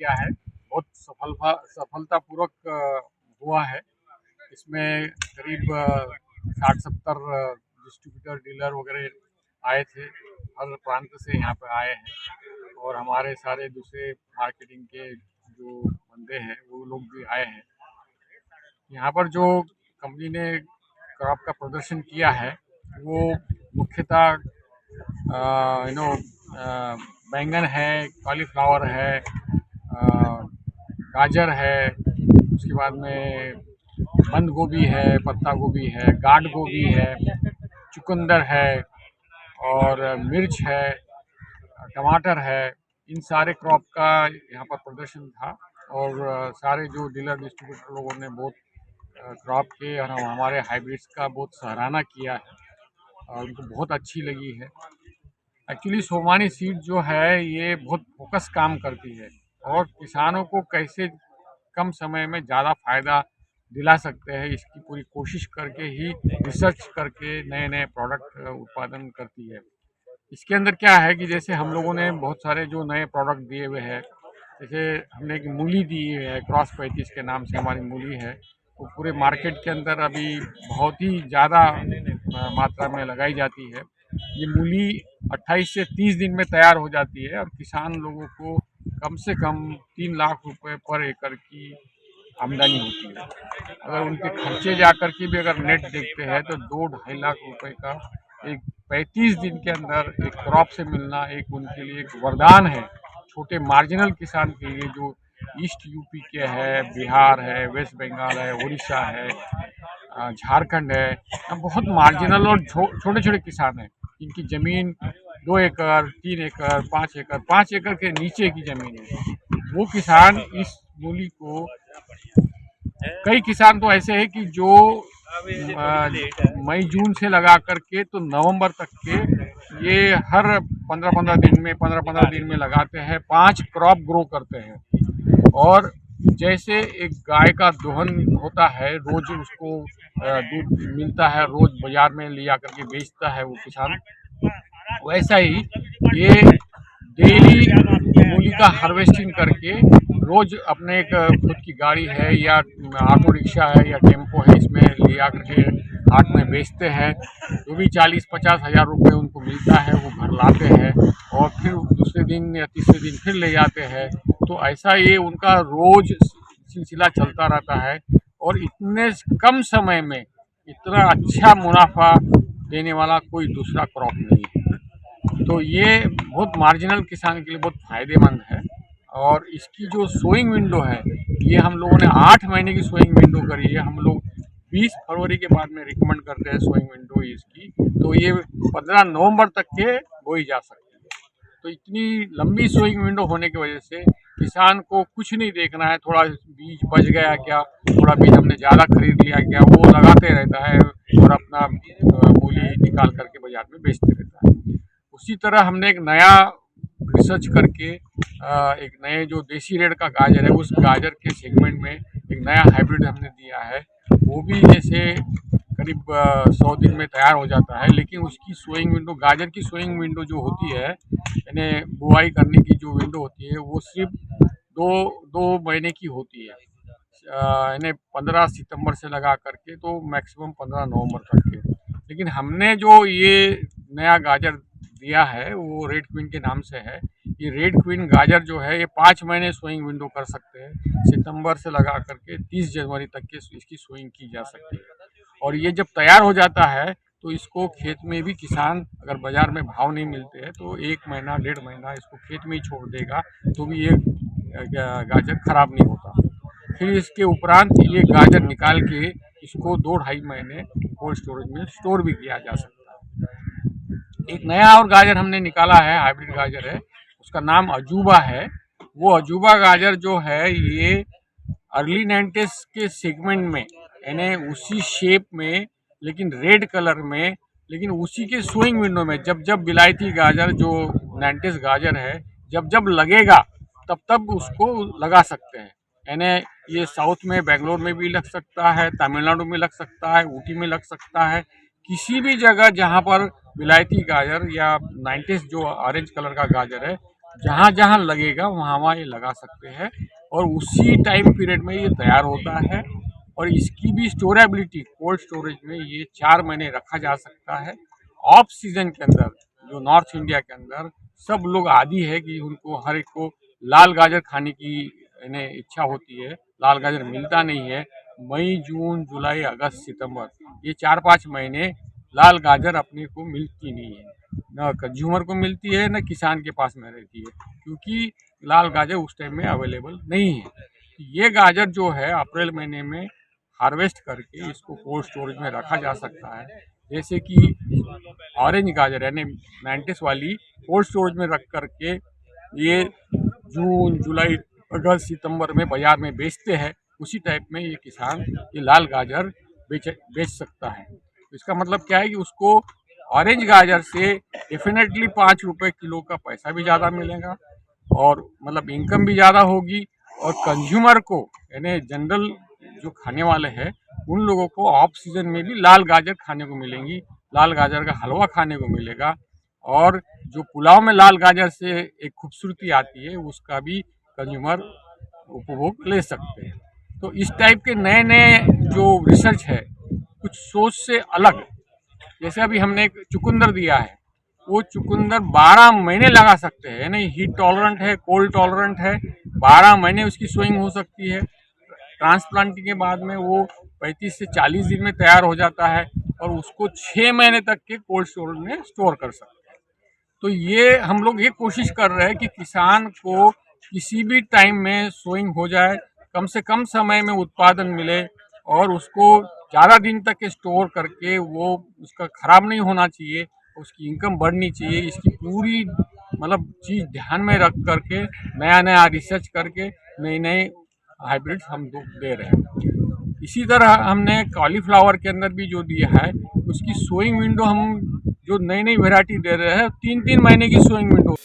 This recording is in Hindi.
किया है, बहुत सफलतापूर्वक हुआ है। इसमें करीब 60-70 डिस्ट्रीब्यूटर डीलर वगैरह आए थे, हर प्रांत से यहाँ पे आए हैं और हमारे सारे दूसरे मार्केटिंग के जो बंदे हैं वो लोग भी आए हैं। यहाँ पर जो कंपनी ने क्रॉप का प्रदर्शन किया है वो मुख्यतः यू नो बैंगन है, कॉलीफ्लावर है, गाजर है, उसके बाद में बंद गोभी है, पत्ता गोभी है, गाढ़ गोभी है, चुकंदर है और मिर्च है, टमाटर है। इन सारे क्रॉप का यहाँ पर प्रदर्शन था और सारे जो डीलर डिस्ट्रीब्यूटर लोगों ने बहुत क्रॉप के और हमारे हाइब्रिड्स का बहुत सराहना किया है और उनको बहुत अच्छी लगी है। एक्चुअली सोमानी सीड जो है ये बहुत फोकस काम करती है और किसानों को कैसे कम समय में ज़्यादा फायदा दिला सकते हैं इसकी पूरी कोशिश करके ही रिसर्च करके नए नए प्रोडक्ट उत्पादन करती है। इसके अंदर क्या है कि जैसे हम लोगों ने बहुत सारे जो नए प्रोडक्ट दिए हुए हैं, जैसे हमने एक मूली दी है, क्रॉस 35 के नाम से हमारी मूली है, वो पूरे मार्केट के अंदर अभी बहुत ही ज़्यादा मात्रा में लगाई जाती है। ये मूली 28 से 30 दिन में तैयार हो जाती है और किसान लोगों को कम से कम 3 लाख रुपए पर एकड़ की आमदनी होती है। अगर उनके खर्चे जा कर के भी अगर नेट देखते हैं तो 2-2.5 लाख रुपए का एक 35 दिन के अंदर एक क्रॉप से मिलना एक उनके लिए एक वरदान है। छोटे मार्जिनल किसान के लिए जो ईस्ट यूपी के है, बिहार है, वेस्ट बंगाल है, उड़ीसा है, झारखंड है, बहुत मार्जिनल और छोटे छोटे किसान हैं इनकी ज़मीन 2 एकड़, 3 एकड़, 5 एकड़ के नीचे की ज़मीन है। वो किसान इस मूली को, कई किसान तो ऐसे हैं कि जो मई जून से लगा करके तो नवंबर तक के ये हर 15-15 दिन में लगाते हैं, 5 क्रॉप ग्रो करते हैं। और जैसे एक गाय का दोहन होता है, रोज उसको दूध मिलता है, रोज बाजार में लिया करके बेचता है वो किसान, वैसा ही ये डेली मूली का हार्वेस्टिंग करके रोज अपने एक खुद की गाड़ी है या ऑटो रिक्शा है या टेम्पो है, इसमें लिया करके हाट में बेचते हैं। जो भी 40-50 हज़ार रुपये उनको मिलता है वो घर लाते हैं और फिर दूसरे दिन या तीसरे दिन फिर ले जाते हैं। तो ऐसा ये उनका रोज सिलसिला चलता रहता है और इतने कम समय में इतना अच्छा मुनाफा देने वाला कोई दूसरा क्रॉप नहीं है। तो ये बहुत मार्जिनल किसान के लिए बहुत फ़ायदेमंद है। और इसकी जो सोइंग विंडो है ये हम लोगों ने 8 महीने की सोइंग विंडो करी है। हम लोग 20 फरवरी के बाद में रिकमेंड करते हैं सोइंग विंडो इसकी, तो ये 15 नवंबर तक के बोई जा सकती है। तो इतनी लंबी सोइंग विंडो होने की वजह से किसान को कुछ नहीं देखना है, थोड़ा बीज बच गया क्या, थोड़ा बीज हमने ज़्यादा खरीद लिया क्या, वो लगाते रहता है और अपना मूली निकाल करके बाजार में बेचते रहता है। उसी तरह हमने एक नया रिसर्च करके एक नए जो देसी रेड का गाजर है उस गाजर के सेगमेंट में एक नया हाइब्रिड हमने दिया है। वो भी जैसे करीब 100 दिन में तैयार हो जाता है, लेकिन उसकी सोइंग विंडो, गाजर की सोइंग विंडो जो होती है यानी बुआई करने की जो विंडो होती है वो सिर्फ दो दो महीने की होती है, यानी 15 सितंबर से लगा करके तो मैक्सिमम 15 नवंबर तक के। लेकिन हमने जो ये नया गाजर दिया है वो रेड क्वीन के नाम से है। ये रेड क्वीन गाजर जो है ये 5 महीने सोइंग विंडो कर सकते हैं, सितंबर से लगा करके 30 जनवरी तक के इसकी सोइंग की जा सकती है। और ये जब तैयार हो जाता है तो इसको खेत में भी किसान, अगर बाज़ार में भाव नहीं मिलते हैं तो 1 महीना 1.5 महीना इसको खेत में ही छोड़ देगा तो भी ये गाजर ख़राब नहीं होता। फिर इसके उपरांत ये गाजर निकाल के इसको 2-2.5 महीने कोल्ड स्टोरेज में स्टोर भी किया जा सकता है। एक नया और गाजर हमने निकाला है, हाइब्रिड गाजर है, उसका नाम अजूबा है। वो अजूबा गाजर जो है ये अर्ली 90s के सेगमेंट में, यानी उसी शेप में लेकिन रेड कलर में, लेकिन उसी के सोइंग विंडो में जब जब विलायती गाजर जो 90s गाजर है जब जब लगेगा तब तब उसको लगा सकते हैं। यानी ये साउथ में बेंगलोर में भी लग सकता है, तमिलनाडु में लग सकता है, ऊटी में लग सकता है, किसी भी जगह जहाँ पर विलायती गाजर या 90s जो ऑरेंज कलर का गाजर है जहाँ जहाँ लगेगा वहाँ वहाँ ये लगा सकते हैं और उसी टाइम पीरियड में ये तैयार होता है। और इसकी भी स्टोरेबिलिटी कोल्ड स्टोरेज में ये 4 महीने रखा जा सकता है। ऑफ सीजन के अंदर जो नॉर्थ इंडिया के अंदर सब लोग आदी है कि उनको हर एक को लाल गाजर खाने की इन्हें इच्छा होती है, लाल गाजर मिलता नहीं है। मई, जून, जुलाई, अगस्त, सितंबर ये 4-5 महीने लाल गाजर अपने को मिलती नहीं है, न कंज्यूमर को मिलती है न किसान के पास में रहती है, क्योंकि लाल गाजर उस टाइम में अवेलेबल नहीं है। ये गाजर जो है अप्रैल महीने में हार्वेस्ट करके इसको कोल्ड स्टोरेज में रखा जा सकता है। जैसे कि ऑरेंज गाजर यानी मैंटिस वाली कोल्ड स्टोरेज में रख करके ये जून, जुलाई, अगस्त, सितंबर में बाजार में बेचते हैं, उसी टाइप में ये किसान ये लाल गाजर बेच सकता है। तो इसका मतलब क्या है कि उसको ऑरेंज गाजर से डेफिनेटली 5 रुपये किलो का पैसा भी ज़्यादा मिलेगा और मतलब इनकम भी ज़्यादा होगी। और कंज्यूमर को यानी जनरल जो खाने वाले हैं उन लोगों को ऑफ सीजन में भी लाल गाजर खाने को मिलेंगी, लाल गाजर का हलवा खाने को मिलेगा। और जो पुलाव में लाल गाजर से एक खूबसूरती आती है उसका भी कंज्यूमर उपभोग ले सकते हैं। तो इस टाइप के नए नए जो रिसर्च है कुछ सोच से अलग, जैसे अभी हमने एक चुकंदर दिया है, वो चुकंदर 12 महीने लगा सकते हैं, यानी हीट टॉलरेंट है, कोल्ड टॉलरेंट है, 12 महीने उसकी सोइंग हो सकती है। ट्रांसप्लांटिंग के बाद में वो 35 से 40 दिन में तैयार हो जाता है और उसको 6 महीने तक के कोल्ड स्टोरेज में स्टोर कर सकते हैं। तो ये हम लोग ये कोशिश कर रहे हैं कि किसान को किसी भी टाइम में सोइंग हो जाए, कम से कम समय में उत्पादन मिले और उसको ज़्यादा दिन तक स्टोर करके वो उसका ख़राब नहीं होना चाहिए, उसकी इनकम बढ़नी चाहिए। इसकी पूरी मतलब चीज़ ध्यान में रख करके नया नया रिसर्च करके नए नए हाइब्रिड्स हम दे रहे हैं। इसी तरह हमने कॉलीफ्लावर के अंदर भी जो दिया है उसकी सोइंग विंडो हम जो नई नई वैरायटी दे रहे हैं 3-3 महीने की सोइंग विंडो।